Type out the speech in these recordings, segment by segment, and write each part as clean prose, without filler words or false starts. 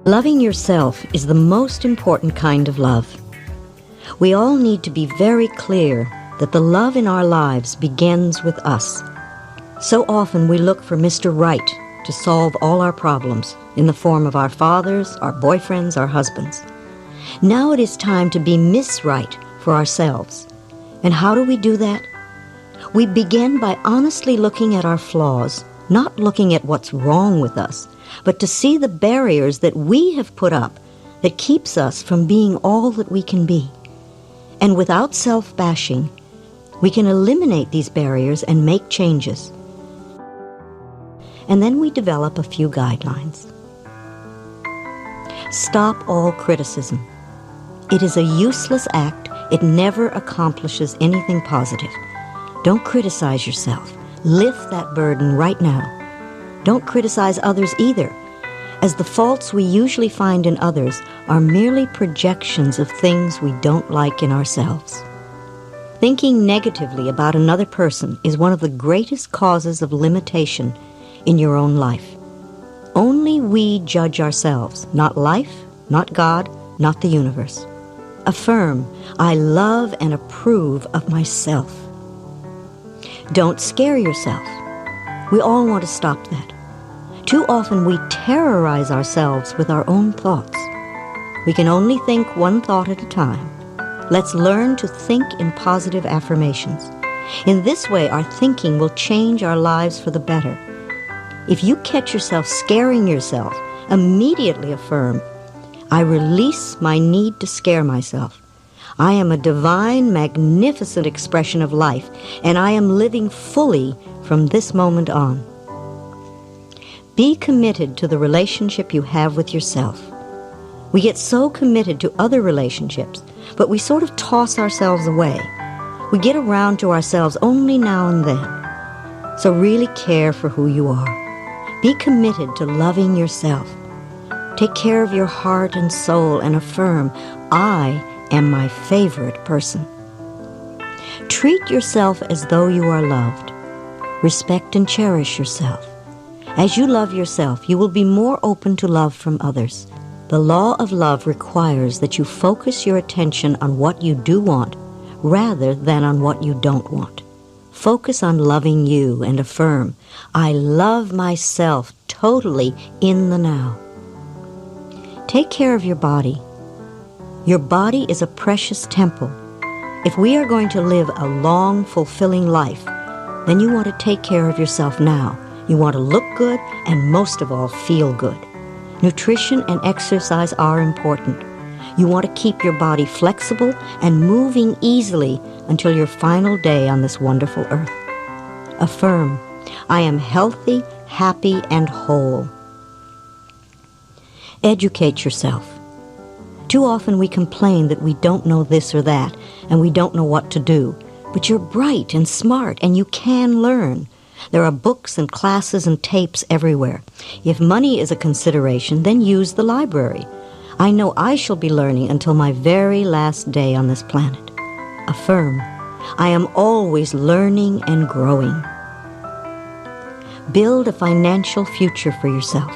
Loving yourself is the most important kind of love. We all need to be very clear that the love in our lives begins with us. So often we look for Mr. Right to solve all our problems in the form of our fathers, our boyfriends, our husbands. Now it is time to be Miss Right for ourselves. And how do we do that? We begin by honestly looking at our flaws, not looking at what's wrong with us, but to see the barriers that we have put up that keeps us from being all that we can be. And without self-bashing, we can eliminate these barriers and make changes. And then we develop a few guidelines. Stop all criticism. It is a useless act. It never accomplishes anything positive. Don't criticize yourself. Lift that burden right now. Don't criticize others either, as the faults we usually find in others are merely projections of things we don't like in ourselves. Thinking negatively about another person is one of the greatest causes of limitation in your own life. Only we judge ourselves, not life, not God, not the universe. Affirm, I love and approve of myself. Don't scare yourself. We all want to stop that. Too often we terrorize ourselves with our own thoughts. We can only think one thought at a time. Let's learn to think in positive affirmations. In this way, our thinking will change our lives for the better. If you catch yourself scaring yourself, immediately affirm, I release my need to scare myself. I am a divine, magnificent expression of life, and I am living fully from this moment on. Be committed to the relationship you have with yourself. We get so committed to other relationships, but we sort of toss ourselves away. We get around to ourselves only now and then. So really care for who you are. Be committed to loving yourself. Take care of your heart and soul and affirm, I am my favorite person. Treat yourself as though you are loved. Respect and cherish yourself. As you love yourself, you will be more open to love from others. The law of love requires that you focus your attention on what you do want rather than on what you don't want. Focus on loving you and affirm, I love myself totally in the now. Take care of your body. Your body is a precious temple. If we are going to live a long, fulfilling life, then you want to take care of yourself now. You want to look good and most of all feel good. Nutrition and exercise are important. You want to keep your body flexible and moving easily until your final day on this wonderful earth. Affirm, I am healthy, happy, and whole. Educate yourself. Too often we complain that we don't know this or that and we don't know what to do. But you're bright and smart and you can learn. There are books and classes and tapes everywhere. If money is a consideration, then use the library. I know I shall be learning until my very last day on this planet. Affirm, I am always learning and growing. Build a financial future for yourself.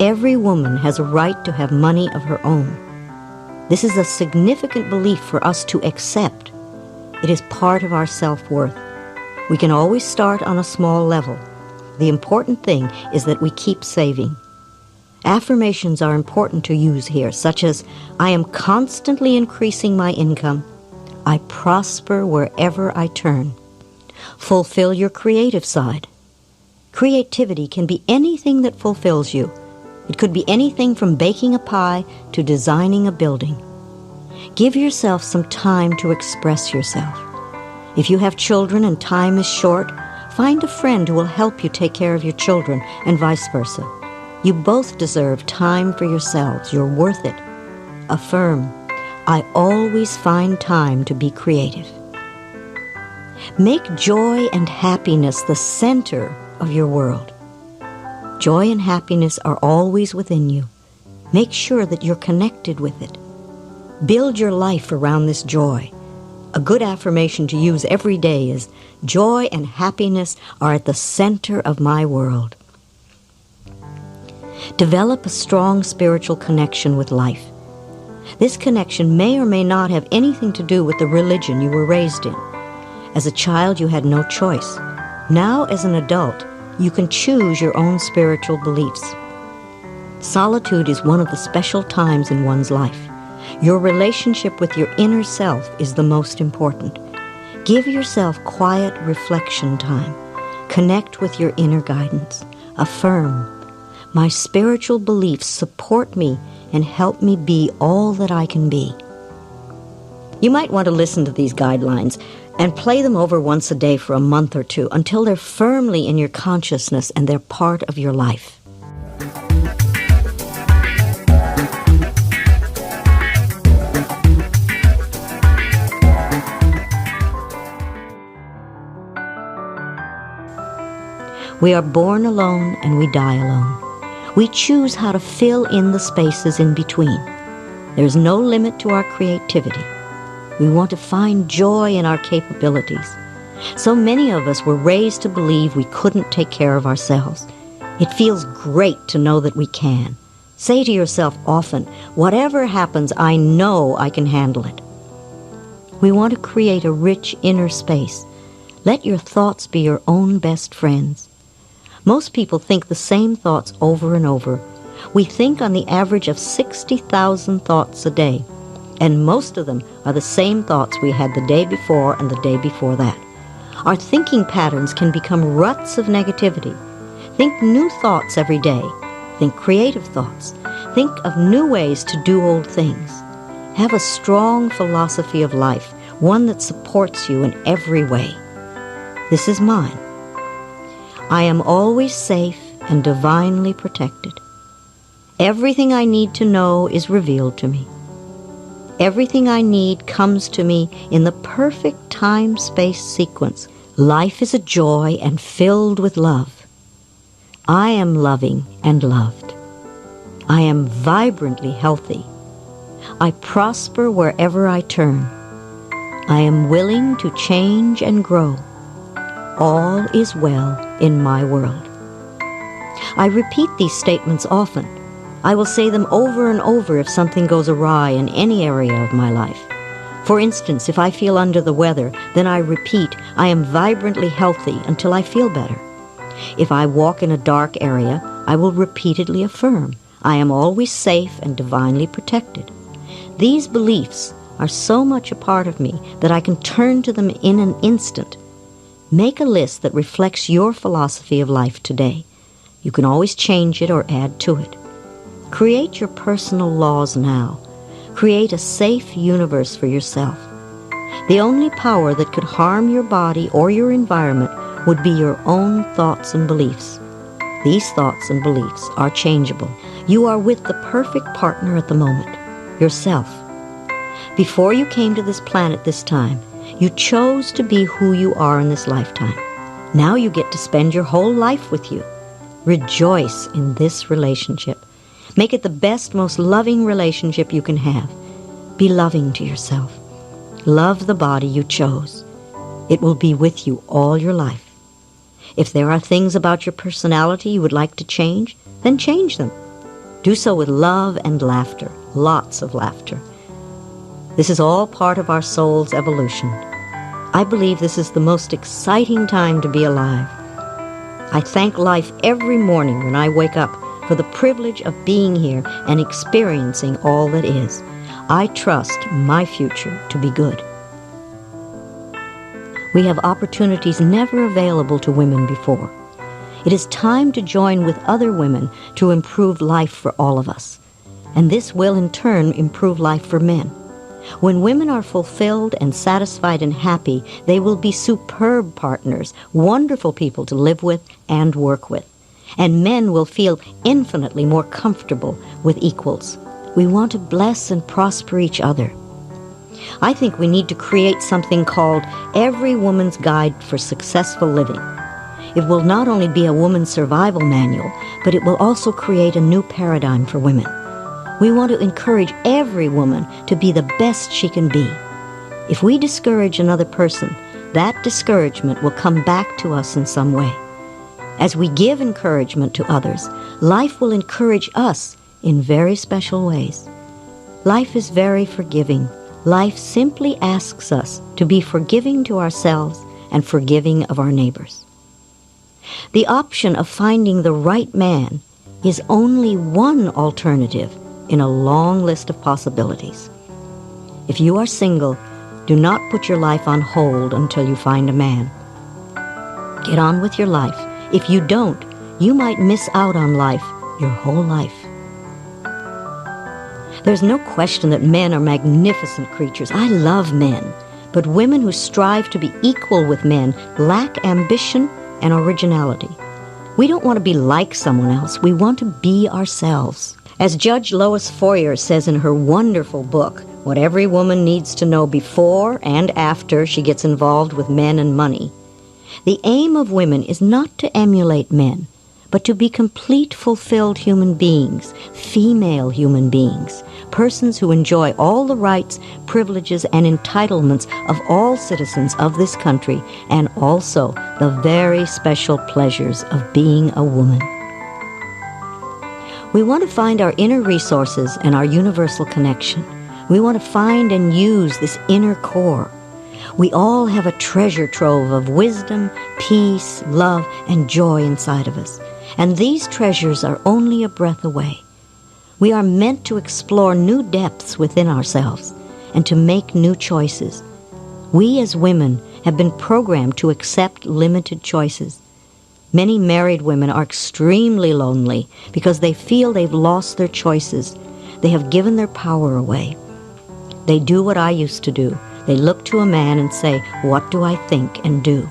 Every woman has a right to have money of her own. This is a significant belief for us to accept. It is part of our self-worth. We can always start on a small level. The important thing is that we keep saving. Affirmations are important to use here, such as, I am constantly increasing my income. I prosper wherever I turn. Fulfill your creative side. Creativity can be anything that fulfills you. It could be anything from baking a pie to designing a building. Give yourself some time to express yourself. If you have children and time is short, find a friend who will help you take care of your children and vice versa. You both deserve time for yourselves. You're worth it. Affirm, I always find time to be creative. Make joy and happiness the center of your world. Joy and happiness are always within you. Make sure that you're connected with it. Build your life around this joy. A good affirmation to use every day is, joy and happiness are at the center of my world. Develop a strong spiritual connection with life. This connection may or may not have anything to do with the religion you were raised in. As a child, you had no choice. Now, as an adult, you can choose your own spiritual beliefs. Solitude is one of the special times in one's life. Your relationship with your inner self is the most important. Give yourself quiet reflection time. Connect with your inner guidance. Affirm, "My spiritual beliefs support me and help me be all that I can be." You might want to listen to these guidelines and play them over once a day for a month or two until they're firmly in your consciousness and they're part of your life. We are born alone and we die alone. We choose how to fill in the spaces in between. There's no limit to our creativity. We want to find joy in our capabilities. So many of us were raised to believe we couldn't take care of ourselves. It feels great to know that we can. Say to yourself often, "Whatever happens, I know I can handle it." We want to create a rich inner space. Let your thoughts be your own best friends. Most people think the same thoughts over and over. We think on the average of 60,000 thoughts a day, and most of them are the same thoughts we had the day before and the day before that. Our thinking patterns can become ruts of negativity. Think new thoughts every day. Think creative thoughts. Think of new ways to do old things. Have a strong philosophy of life, one that supports you in every way. This is mine. I am always safe and divinely protected. Everything I need to know is revealed to me. Everything I need comes to me in the perfect time-space sequence. Life is a joy and filled with love. I am loving and loved. I am vibrantly healthy. I prosper wherever I turn. I am willing to change and grow. All is well in my world. I repeat these statements often. I will say them over and over if something goes awry in any area of my life. For instance, if I feel under the weather, then I repeat, "I am vibrantly healthy," until I feel better. If I walk in a dark area, I will repeatedly affirm, "I am always safe and divinely protected." These beliefs are so much a part of me that I can turn to them in an instant. Make a list that reflects your philosophy of life today. You can always change it or add to it. Create your personal laws now. Create a safe universe for yourself. The only power that could harm your body or your environment would be your own thoughts and beliefs. These thoughts and beliefs are changeable. You are with the perfect partner at the moment, yourself. Before you came to this planet this time, you chose to be who you are in this lifetime. Now you get to spend your whole life with you. Rejoice in this relationship. Make it the best, most loving relationship you can have. Be loving to yourself. Love the body you chose. It will be with you all your life. If there are things about your personality you would like to change, then change them. Do so with love and laughter, lots of laughter. This is all part of our soul's evolution. I believe this is the most exciting time to be alive. I thank life every morning when I wake up for the privilege of being here and experiencing all that is. I trust my future to be good. We have opportunities never available to women before. It is time to join with other women to improve life for all of us. And this will in turn improve life for men. When women are fulfilled and satisfied and happy, they will be superb partners, wonderful people to live with and work with. And men will feel infinitely more comfortable with equals. We want to bless and prosper each other. I think we need to create something called Every Woman's Guide for Successful Living. It will not only be a woman's survival manual, but it will also create a new paradigm for women. We want to encourage every woman to be the best she can be. If we discourage another person, that discouragement will come back to us in some way. As we give encouragement to others, life will encourage us in very special ways. Life is very forgiving. Life simply asks us to be forgiving to ourselves and forgiving of our neighbors. The option of finding the right man is only one alternative in a long list of possibilities. If you are single, do not put your life on hold until you find a man. Get on with your life. If you don't, you might miss out on life your whole life. There's no question that men are magnificent creatures. I love men. But women who strive to be equal with men lack ambition and originality. We don't want to be like someone else. We want to be ourselves. As Judge Lois Foyer says in her wonderful book, What Every Woman Needs to Know Before and After She Gets Involved with Men and Money, the aim of women is not to emulate men, but to be complete, fulfilled human beings, female human beings, persons who enjoy all the rights, privileges, and entitlements of all citizens of this country, and also the very special pleasures of being a woman. We want to find our inner resources and our universal connection. We want to find and use this inner core. We all have a treasure trove of wisdom, peace, love, and joy inside of us. And these treasures are only a breath away. We are meant to explore new depths within ourselves and to make new choices. We as women have been programmed to accept limited choices. Many married women are extremely lonely because they feel they've lost their choices. They have given their power away. They do what I used to do. They look to a man and say, "What do I think and do?"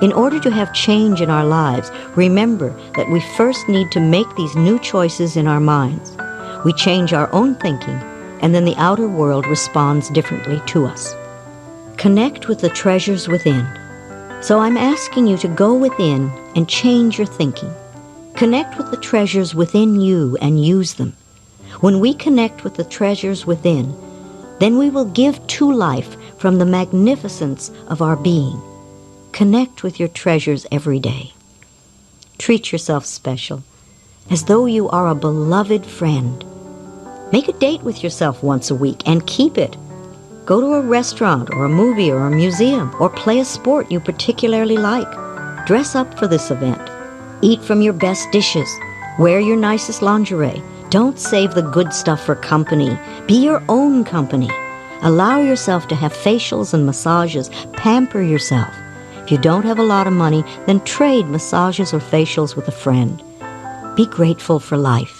In order to have change in our lives, remember that we first need to make these new choices in our minds. We change our own thinking, and then the outer world responds differently to us. Connect with the treasures within. So I'm asking you to go within and change your thinking. Connect with the treasures within you and use them. When we connect with the treasures within, then we will give to life from the magnificence of our being. Connect with your treasures every day. Treat yourself special, as though you are a beloved friend. Make a date with yourself once a week and keep it. Go to a restaurant or a movie or a museum, or play a sport you particularly like. Dress up for this event. Eat from your best dishes. Wear your nicest lingerie. Don't save the good stuff for company. Be your own company. Allow yourself to have facials and massages. Pamper yourself. If you don't have a lot of money, then trade massages or facials with a friend. Be grateful for life.